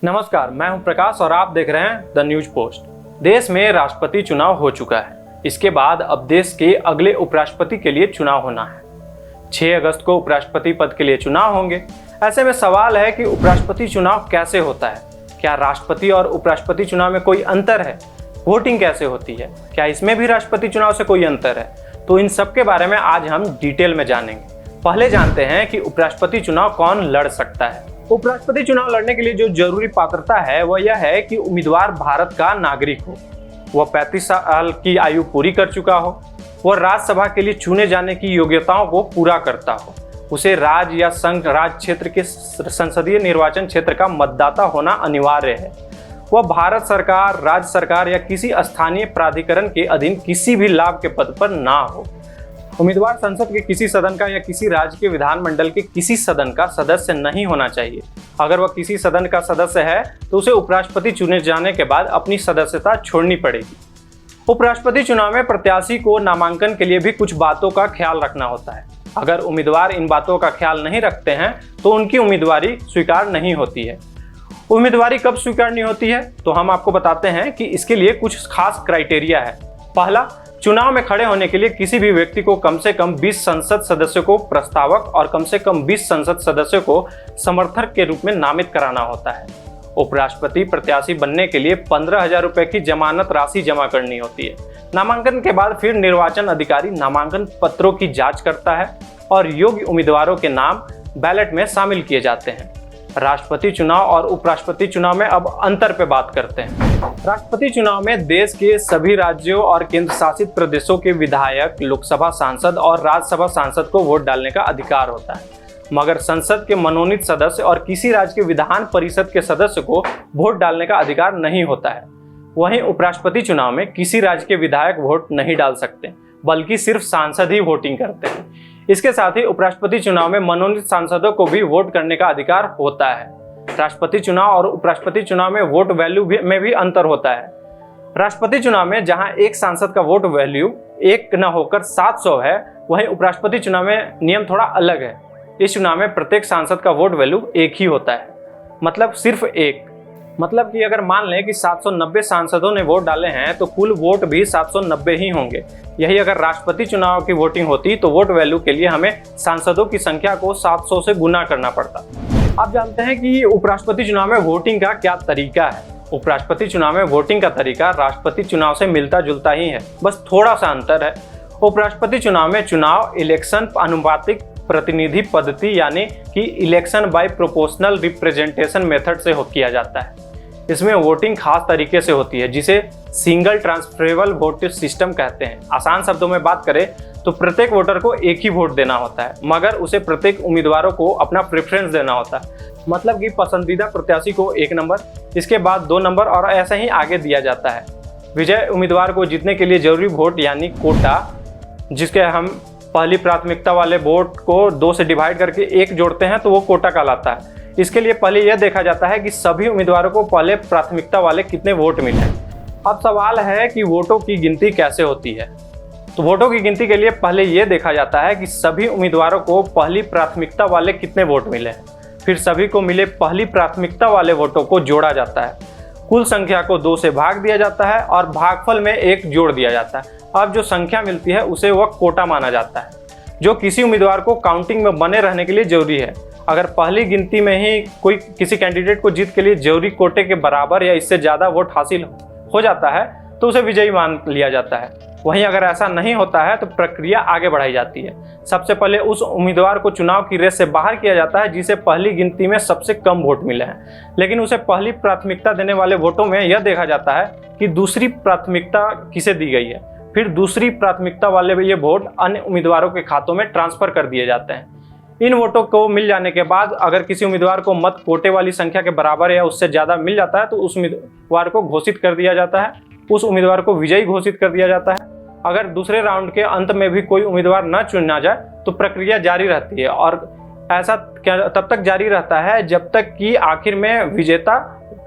नमस्कार, मैं हूं प्रकाश और आप देख रहे हैं द न्यूज पोस्ट। देश में राष्ट्रपति चुनाव हो चुका है। इसके बाद अब देश के अगले उपराष्ट्रपति के लिए चुनाव होना है। 6 अगस्त को उपराष्ट्रपति पद के लिए चुनाव होंगे। ऐसे में सवाल है कि उपराष्ट्रपति चुनाव कैसे होता है? क्या राष्ट्रपति और उपराष्ट्रपति चुनाव में कोई अंतर है? वोटिंग कैसे होती है? क्या इसमें भी राष्ट्रपति चुनाव से कोई अंतर है? तो इन सब के बारे में आज हम डिटेल में जानेंगे। पहले जानते हैं कि उपराष्ट्रपति चुनाव कौन लड़ सकता है। उपराष्ट्रपति चुनाव लड़ने के लिए जो जरूरी पात्रता है वह यह है कि उम्मीदवार भारत का नागरिक हो, वह 35 साल की आयु पूरी कर चुका हो, वह राज्यसभा के लिए चुने जाने की योग्यताओं को पूरा करता हो, उसे राज्य या संघ राज्य क्षेत्र के संसदीय निर्वाचन क्षेत्र का मतदाता होना अनिवार्य है, वह भारत सरकार, राज्य सरकार या किसी स्थानीय प्राधिकरण के अधीन किसी भी लाभ के पद पर ना हो। उम्मीदवार संसद के किसी सदन का या किसी राज्य के विधानमंडल के किसी सदन का सदस्य नहीं होना चाहिए। अगर वह किसी सदन का सदस्य है तो उसे उपराष्ट्रपति चुने जाने के बाद अपनी सदस्यता छोड़नी पड़ेगी। उपराष्ट्रपति चुनाव में प्रत्याशी को नामांकन के लिए भी कुछ बातों का ख्याल रखना होता है। अगर उम्मीदवार इन बातों का ख्याल नहीं रखते हैं तो उनकी उम्मीदवारी स्वीकार नहीं होती है। उम्मीदवारी कब स्वीकार नहीं होती है तो हम आपको बताते हैं कि इसके लिए कुछ खास क्राइटेरिया है। पहला, चुनाव में खड़े होने के लिए किसी भी व्यक्ति को कम से कम 20 संसद सदस्यों को प्रस्तावक और कम से कम 20 संसद सदस्यों को समर्थक के रूप में नामित कराना होता है। उपराष्ट्रपति प्रत्याशी बनने के लिए 15,000 रुपए की जमानत राशि जमा करनी होती है। नामांकन के बाद फिर निर्वाचन अधिकारी नामांकन पत्रों की जांच करता है और योग्य उम्मीदवारों के नाम बैलेट में शामिल किए जाते हैं। राष्ट्रपति चुनाव और उपराष्ट्रपति चुनाव में अब अंतर पे बात करते हैं। राष्ट्रपति चुनाव में देश के सभी राज्यों और केंद्र शासित प्रदेशों के विधायक, लोकसभा सांसद और राज्यसभा सांसद को वोट डालने का अधिकार होता है, मगर संसद के मनोनीत सदस्य और किसी राज्य के विधान परिषद के सदस्य को वोट डालने का अधिकार नहीं होता है। वहीं उपराष्ट्रपति चुनाव में किसी राज्य के विधायक वोट नहीं डाल सकते, बल्कि सिर्फ सांसद ही वोटिंग करते हैं। इसके साथ ही उपराष्ट्रपति चुनाव में मनोनीत सांसदों को भी वोट करने का अधिकार होता है। राष्ट्रपति चुनाव और उपराष्ट्रपति चुनाव में वोट वैल्यू में भी अंतर होता है। राष्ट्रपति चुनाव में जहां एक सांसद का वोट वैल्यू 1 न होकर 700 है, वहीं उपराष्ट्रपति चुनाव में नियम थोड़ा अलग है। इस चुनाव में प्रत्येक सांसद का वोट वैल्यू 1 ही होता है, मतलब सिर्फ 1। मतलब कि अगर मान लें कि 790 सांसदों ने वोट डाले हैं तो कुल वोट भी 790 ही होंगे। यही अगर राष्ट्रपति चुनाव की वोटिंग होती तो वोट वैल्यू के लिए हमें सांसदों की संख्या को 700 से गुना करना पड़ता। आप जानते हैं कि उपराष्ट्रपति चुनाव में वोटिंग का क्या तरीका है। उपराष्ट्रपति चुनाव में वोटिंग का तरीका राष्ट्रपति चुनाव से मिलता जुलता ही है, बस थोड़ा सा अंतर है। उपराष्ट्रपति चुनाव में चुनाव इलेक्शन आनुपातिक प्रतिनिधि पद्धति यानी कि election by proportional representation method से किया जाता है। इसमें वोटिंग खास तरीके से होती है जिसे सिंगल ट्रांसफरेबल वोट सिस्टम कहते हैं। आसान शब्दों में बात करें तो प्रत्येक वोटर को एक ही वोट देना होता है, मगर उसे प्रत्येक उम्मीदवारों को अपना प्रेफरेंस देना होता है। मतलब कि पसंदीदा प्रत्याशी को 1 नंबर, इसके बाद 2 नंबर और ऐसा ही आगे दिया जाता है। विजय उम्मीदवार को जीतने के लिए जरूरी वोट यानी कोटा, जिसके हम पहली प्राथमिकता वाले वोट को 2 से डिवाइड करके 1 जोड़ते हैं तो वो कोटा कहलाता है। इसके लिए पहले यह देखा जाता है कि सभी उम्मीदवारों को पहले प्राथमिकता वाले कितने वोट मिले। अब सवाल है कि वोटों की गिनती कैसे होती है। तो वोटों की गिनती के लिए पहले यह देखा जाता है कि सभी उम्मीदवारों को पहली प्राथमिकता वाले कितने वोट मिले हैं। फिर सभी को मिले पहली प्राथमिकता वाले वोटों को जोड़ा जाता है। कुल संख्या को 2 से भाग दिया जाता है और भागफल में 1 जोड़ दिया जाता है। अब जो संख्या मिलती है उसे वह कोटा माना जाता है, जो किसी उम्मीदवार को काउंटिंग में बने रहने के लिए जरूरी है। अगर पहली गिनती में ही कोई किसी कैंडिडेट को जीत के लिए जरूरी कोटे के बराबर या इससे ज़्यादा वोट हासिल हो जाता है तो उसे विजयी मान लिया जाता है। वहीं अगर ऐसा नहीं होता है तो प्रक्रिया आगे बढ़ाई जाती है। सबसे पहले उस उम्मीदवार को चुनाव की रेस से बाहर किया जाता है जिसे पहली गिनती में सबसे कम वोट मिले हैं, लेकिन उसे पहली प्राथमिकता देने वाले वोटों में यह देखा जाता है कि दूसरी प्राथमिकता किसे दी गई है। फिर दूसरी प्राथमिकता वाले ये वोट अन्य उम्मीदवारों के खातों में ट्रांसफर कर दिए जाते हैं। इन वोटों को मिल जाने के बाद अगर किसी उम्मीदवार को मत कोटे वाली संख्या के बराबर या उससे ज़्यादा मिल जाता है तो उस उम्मीदवार को घोषित कर दिया जाता है, उस उम्मीदवार को विजयी घोषित कर दिया जाता है। अगर दूसरे राउंड के अंत में भी कोई उम्मीदवार न चुना जाए तो प्रक्रिया जारी रहती है और ऐसा तब तक जारी रहता है जब तक कि आखिर में विजेता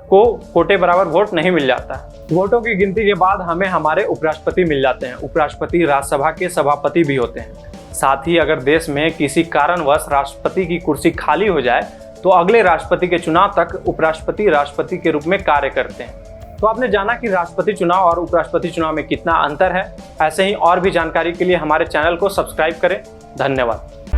को कोटे बराबर वोट नहीं मिल जाता। वोटों की गिनती के बाद हमें हमारे उपराष्ट्रपति मिल जाते हैं। उपराष्ट्रपति राज्यसभा के सभापति भी होते हैं। साथ ही अगर देश में किसी कारणवश राष्ट्रपति की कुर्सी खाली हो जाए तो अगले राष्ट्रपति के चुनाव तक उपराष्ट्रपति राष्ट्रपति के रूप में कार्य करते हैं। तो आपने जाना कि राष्ट्रपति चुनाव और उपराष्ट्रपति चुनाव में कितना अंतर है। ऐसे ही और भी जानकारी के लिए हमारे चैनल को सब्सक्राइब करें। धन्यवाद।